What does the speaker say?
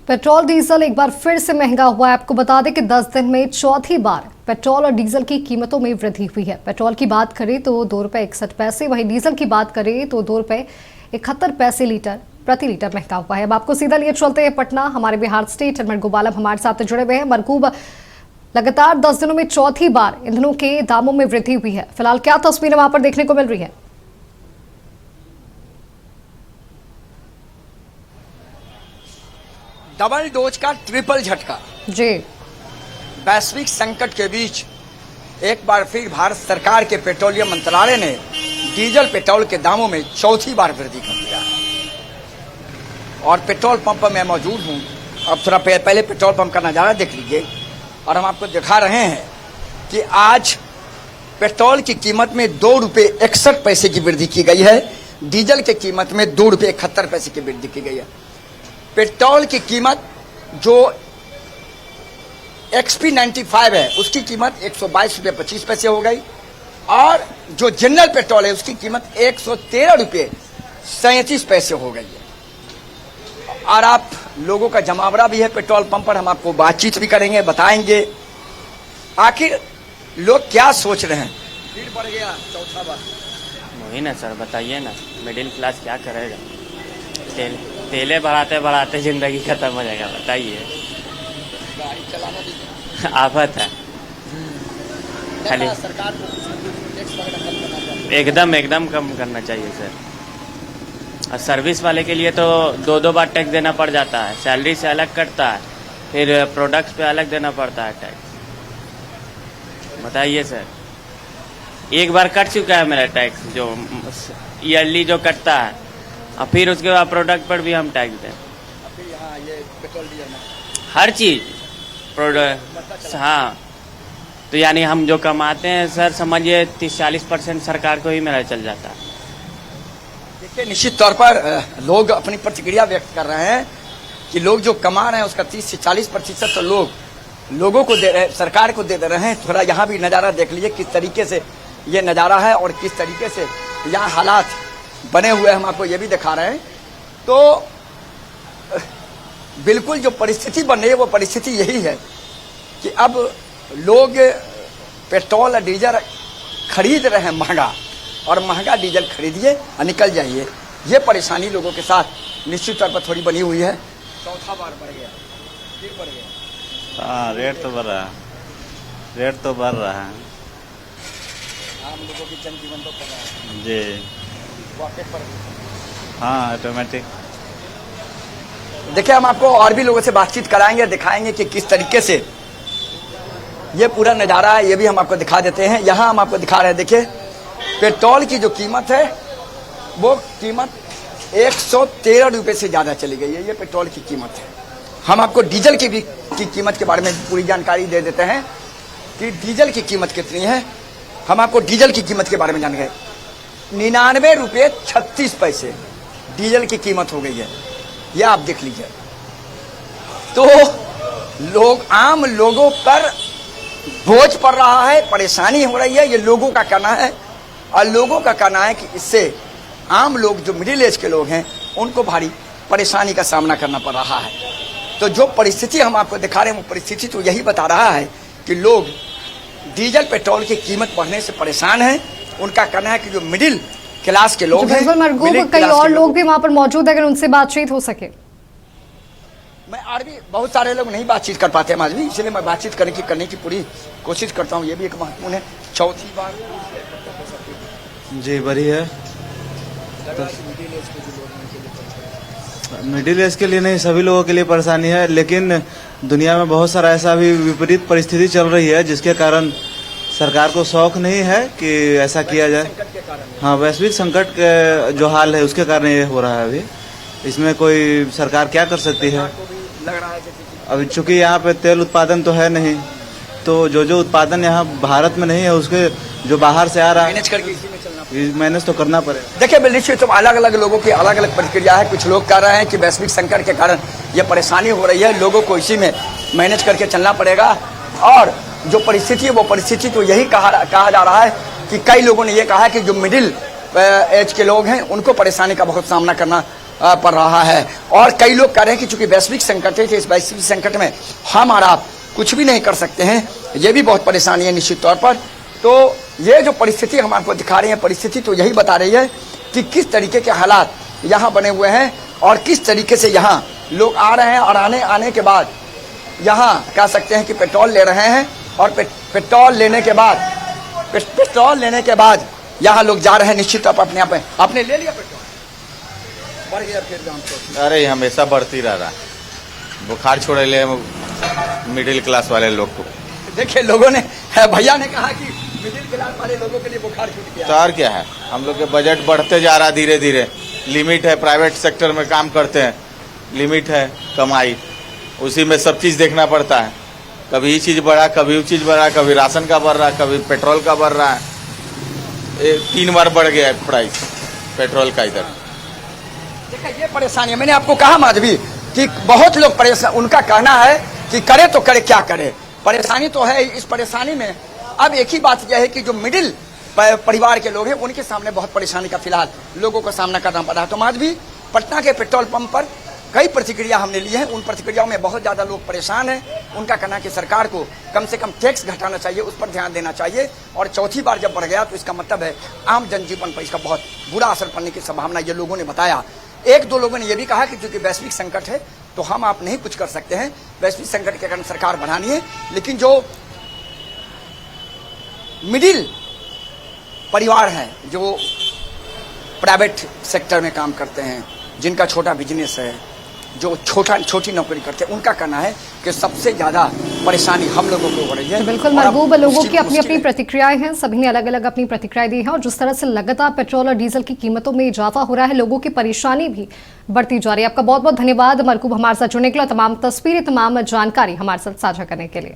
Petrol diesel एक बार फिर से महंगा हुआ है। आपको बता दें कि 10 दिन में चौथी बार पेट्रोल और डीजल की कीमतों में वृद्धि हुई है। पेट्रोल की बात करें तो ₹2.61, वहीं डीजल की बात करें तो ₹2.71 लीटर प्रति लीटर महंगा हुआ है। अब आपको सीधा लिए चलते हैं पटना। हमारे बिहार स्टेट मरगूब आलम हमारे साथ जुड़े हुए हैं। मरगूब, लगातार 10 दिनों में चौथी बार ईंधनों के दामों में वृद्धि हुई है। फिलहाल क्या तस्वीरें वहां पर देखने को मिल रही है? डबल डोज का ट्रिपल झटका जी। वैश्विक संकट के बीच एक बार फिर भारत सरकार के पेट्रोलियम मंत्रालय ने डीजल पेट्रोल के दामों में चौथी बार वृद्धि कर दिया है। और पेट्रोल पंप पर मैं मौजूद हूं। अब थोड़ा पहले पेट्रोल पंप का नज़ारा देख लीजिए और हम आपको दिखा रहे हैं कि आज पेट्रोल की कीमत में ₹2.61 की वृद्धि की गई है। डीजल की कीमत में ₹2.71 की वृद्धि की गई है। पेट्रोल की कीमत जो XP 95 है उसकी कीमत ₹122.25 हो गई और जो जनरल पेट्रोल है उसकी कीमत ₹113.37 हो गई है। और आप लोगों का जमावड़ा भी है पेट्रोल पंप पर। हम आपको बातचीत भी करेंगे, बताएंगे आखिर लोग क्या सोच रहे हैं। भीड़ बढ़ गया चौथा बार। वही ना सर, बताइए ना, मिडिल क्लास क्या करेगा? तेले बढ़ाते बढ़ाते जिंदगी खत्म हो जाएगा। बताइए, गाड़ी चलाना भी आफत है। खाली सरकार को टैक्स वगैरह कम करना चाहिए। एकदम कम करना चाहिए सर। और सर्विस वाले के लिए तो दो बार टैक्स देना पड़ जाता है। सैलरी से अलग कटता है, फिर प्रोडक्ट्स पे अलग देना पड़ता है टैक्स। बताइए सर, एक बार कट चुका है मेरा टैक्स, जो ईयरली जो कटता है, और फिर उसके बाद प्रोडक्ट पर भी हम टैक्स दें। फिर यहाँ ये पेट्रोल डीजल में हर चीज प्रोडक्ट। हाँ, तो यानी हम जो कमाते हैं सर, समझिए 30-40% सरकार को ही मेरा चल जाता है। देखिए, निश्चित तौर पर लोग अपनी प्रतिक्रिया व्यक्त कर रहे हैं कि लोग जो कमा रहे हैं उसका 30 से 40% तो लोगों को दे रहे हैं, सरकार को दे रहे हैं। थोड़ा यहाँ भी नज़ारा देख लीजिए किस तरीके से ये नज़ारा है और किस तरीके से यहाँ हालात बने हुए हम आपको ये भी दिखा रहे हैं। तो बिल्कुल जो परिस्थिति बन रही है वो परिस्थिति यही है कि अब लोग पेट्रोल और डीजल खरीद रहे हैं महंगा, और महंगा डीजल खरीदिए और निकल जाइए। ये परेशानी लोगों के साथ निश्चित तौर पर थोड़ी बनी हुई है। चौथा बार बढ़ गया, फिर बढ़ गया। हाँ, रेट तो बढ़ रहा है। आम लोगों की जनजीवन तो कर रहा है जी। वाकई पर हाँ, ऑटोमेटिक। देखिए, हम आपको और भी लोगों से बातचीत कराएंगे, दिखाएंगे कि किस तरीके से ये पूरा नज़ारा है। ये भी हम आपको दिखा देते हैं। यहाँ हम आपको दिखा रहे हैं, देखिए पेट्रोल की जो कीमत है वो कीमत ₹113 से ज़्यादा चली गई है। ये पेट्रोल की कीमत है। हम आपको डीजल की कीमत के बारे में पूरी जानकारी दे देते हैं कि डीजल की कीमत कितनी है। हम आपको डीजल की कीमत के बारे में जान गए। ₹99.36 डीजल की कीमत हो गई है। ये आप देख लीजिए। तो आम लोगों पर बोझ पड़ रहा है, परेशानी हो रही है, ये लोगों का कहना है। और लोगों का कहना है कि इससे आम लोग जो मिडिल एज के लोग हैं उनको भारी परेशानी का सामना करना पड़ रहा है। तो जो परिस्थिति हम आपको दिखा रहे हैं वो परिस्थिति तो यही बता रहा है कि लोग डीजल पेट्रोल की कीमत बढ़ने से परेशान हैं। उनका कहना है कि जो मिडिल क्लास के लोग हैं, कई और लोग भी वहां पर मौजूद है, अगर उनसे बातचीत हो सके। मैं और भी बहुत सारे लोग नहीं बातचीत कर पाते हैं माधवी, इसलिए मैं बातचीत करने की पूरी कोशिश करता हूँ। ये भी एक महत्वपूर्ण है। चौथी बार जी बड़ी है। मिडिल एज के लिए नहीं, सभी लोगों के लिए परेशानी है। लेकिन दुनिया में बहुत सारा ऐसा भी विपरीत परिस्थिति चल रही है जिसके कारण सरकार को शौक नहीं है कि ऐसा किया जाए। हाँ, वैश्विक संकट के जो हाल है उसके कारण ये हो रहा है। अभी इसमें कोई सरकार क्या कर सकती है? अभी चूंकि यहाँ पे तेल उत्पादन तो है नहीं, तो जो उत्पादन यहाँ भारत में नहीं है उसके जो बाहर से आ रहा है मैनेज करके इसी में चलना मैनेज तो करना पड़ेगा। देखिए, निश्चित तो अलग अलग लोगों की अलग अलग प्रतिक्रिया है। कुछ लोग कह रहे हैं कि वैश्विक संकट के कारण ये परेशानी हो रही है, लोगों को इसी में मैनेज करके चलना पड़ेगा। और जो परिस्थिति है वो परिस्थिति तो यही कहा जा रहा है कि कई लोगों ने ये कहा है कि जो मिडिल एज के लोग हैं उनको परेशानी का बहुत सामना करना पड़ रहा है। और कई लोग कह रहे हैं कि चूंकि वैश्विक संकट है, तो इस वैश्विक संकट में हम और आप कुछ भी नहीं कर सकते हैं। ये भी बहुत परेशानी है निश्चित तौर पर। तो ये जो परिस्थिति हम आपको दिखा रहे हैं, परिस्थिति तो यही बता रही है कि किस तरीके के हालात यहाँ बने हुए हैं और किस तरीके से यहाँ लोग आ रहे हैं और आने के बाद यहाँ कह सकते हैं कि पेट्रोल ले रहे हैं और पेट्रोल लेने के बाद यहाँ लोग जा रहे हैं निश्चित तौर पर अपने आप में। आपने ले लिया पेट्रोल? बढ़ गया फिर दाम तो? अरे हमेशा बढ़ती रह रहा है, बुखार छोड़ ले मिडिल क्लास वाले लोग को। देखिए लोगों ने, भैया ने कहा कि मिडिल क्लास वाले लोगों के लिए बुखार छूट गया। तो और क्या है, हम लोग के बजट बढ़ते जा रहा है धीरे धीरे। लिमिट है, प्राइवेट सेक्टर में काम करते हैं, लिमिट है कमाई, उसी में सब चीज़ देखना पड़ता है। कभी ये चीज़ बढ़ा, कभी वो चीज़ बढ़ा, कभी राशन का बढ़ रहा है, कभी पेट्रोल का बढ़ रहा है। 3 बार बढ़ गया है प्राइस पेट्रोल का इधर। देखिए ये परेशानी है। मैंने आपको कहा माधवी कि बहुत लोग परेशान, उनका कहना है कि करे तो करे, क्या करे। परेशानी तो है। इस परेशानी में अब एक ही बात यह है कि जो मिडिल परिवार के लोग हैं उनके सामने बहुत परेशानी का फिलहाल लोगों को सामना करना पड़ा है। तो माधवी, पटना के पेट्रोल पंप पर कई प्रतिक्रिया हमने ली है। उन प्रतिक्रियाओं में बहुत ज्यादा लोग परेशान हैं। उनका कहना है कि सरकार को कम से कम टैक्स घटाना चाहिए, उस पर ध्यान देना चाहिए। और चौथी बार जब बढ़ गया तो इसका मतलब है आम जनजीवन पर इसका बहुत बुरा असर पड़ने की संभावना ये लोगों ने बताया। 1-2 लोगों ने यह भी कहा कि चूंकि वैश्विक संकट है तो हम आप नहीं कुछ कर सकते हैं, वैश्विक संकट के कारण सरकार बढ़ानी है। लेकिन जो मिडिल परिवार हैं, जो प्राइवेट सेक्टर में काम करते हैं, जिनका छोटा बिजनेस है, जो छोटी नौकरी करते हैं, उनका कहना है कि सबसे ज्यादा परेशानी हम लोगों को हो रही है। बिल्कुल महबूब, लोगों की अपनी अपनी प्रतिक्रियाएं हैं, सभी ने अलग अलग अपनी प्रतिक्रियाएं दी हैं। और जिस तरह से लगातार पेट्रोल और डीजल की कीमतों में इजाफा हो रहा है, लोगों की परेशानी भी बढ़ती जा रही है। आपका बहुत बहुत धन्यवाद मरकूब, हमारे साथ जुड़ने के लिए, तमाम तस्वीरें, तमाम जानकारी हमारे साथ साझा करने के लिए।